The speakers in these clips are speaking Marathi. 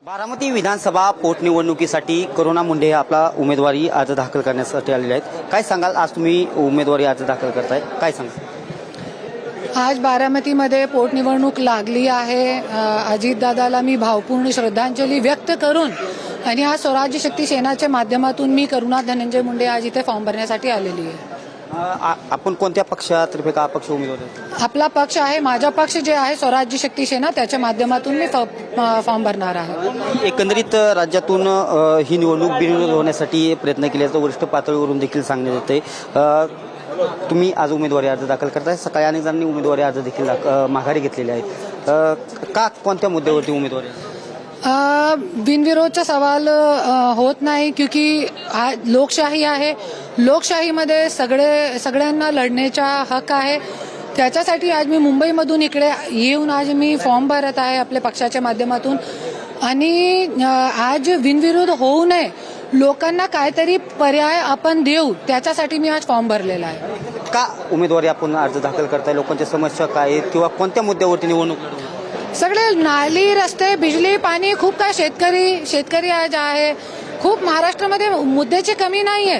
बारामती विधानसभा पोटनिवडणुकीसाठी करुणा मुंढे आपला उमेदवारी अर्ज दाखल करण्यासाठी आलेले आहेत. काय सांगाल, आज तुम्ही उमेदवारी अर्ज दाखल करताय, काय सांगाल? आज बारामतीमध्ये पोटनिवडणूक लागली आहे. अजितदादाला मी भावपूर्ण श्रद्धांजली व्यक्त करून आणि आज स्वराज्य शक्ती सेनाच्या माध्यमातून मी करुणा धनंजय मुंडे आज इथे फॉर्म भरण्यासाठी आलेली आहे. आपण कोणत्या पक्षातर्फे का अपक्ष उमेदवार आहे? आपला पक्ष आहे, माझा पक्ष जे आहे स्वराज्य शक्ती सेना, त्याच्या माध्यमातून मी फॉर्म भरणार आहे. एकंदरीत राज्यातून ही निवडणूक बिनविरोध होण्यासाठी प्रयत्न केल्याचं वरिष्ठ पातळीवरून देखील सांगण्यात येते. तुम्ही आज उमेदवारी अर्ज दाखल करताय. सकाळी अनेक जणांनी उमेदवारी अर्ज देखील माघारी घेतलेले आहेत. का कोणत्या मुद्द्यावरती उमेदवारी? बिनविरोधचा सवाल होत नाही, क्योंकि लोकशाही आहे. लोकशाहीमध्ये सगळ्यांना लढण्याचा हक्क आहे. त्याच्यासाठी आज मी मुंबईमधून इकडे येऊन आज मी फॉर्म भरत आहे आपल्या पक्षाच्या माध्यमातून. आणि आज बिनविरोध होऊ नये, लोकांना काहीतरी पर्याय आपण देऊ, त्याच्यासाठी मी आज फॉर्म भरलेला आहे. का उमेदवारी आपण अर्ज दाखल करताय? लोकांच्या समस्या काय आहेत किंवा कोणत्या मुद्द्यावरती निवडणूक? सगळे नाली, रस्ते, बिजली, पाणी, खूप काय शेतकरी आज आहे. खूप महाराष्ट्रामध्ये मुद्द्याची कमी नाहीये.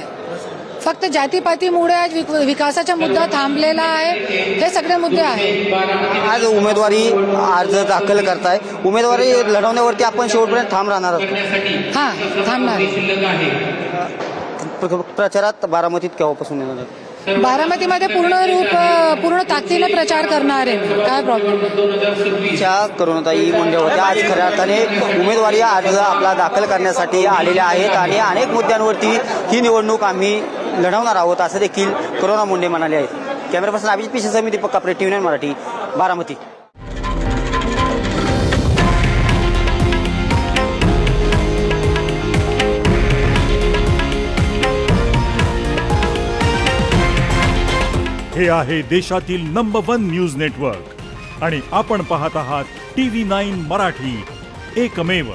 फक्त जातीपातीमुळे आज विकासाचा मुद्दा थांबलेला आहे. हे सगळे मुद्दे आहेत. आज उमेदवारी अर्ज दाखल करताय, उमेदवारी लढवण्यावरती आपण शेवटपर्यंत ठाम राहणार आहोत. हां, थांबणार. प्रचारात बारामतीत केव्हापासून येणार? बारामतीमध्ये पूर्ण ताकदीने प्रचार करणार आहे. काय प्रॉब्लेम? करुणाताई मुंढे होत्या आज खऱ्या अर्थाने उमेदवारी अर्ज आपला दाखल करण्यासाठी आलेल्या आहेत आणि अनेक मुद्द्यांवरती ही निवडणूक आम्ही लढवणार आहोत असं देखील करुणा मुंढे म्हणाले आहेत. कॅमेरा पर्सन अभिजित पिशेसह मी दीपक कापरे, TV9 मराठी, बारामती. हे आहे देशातील नंबर 1 न्यूज नेटवर्क आणि आपण पाहत आहात TV9 मराठी, एकमेव.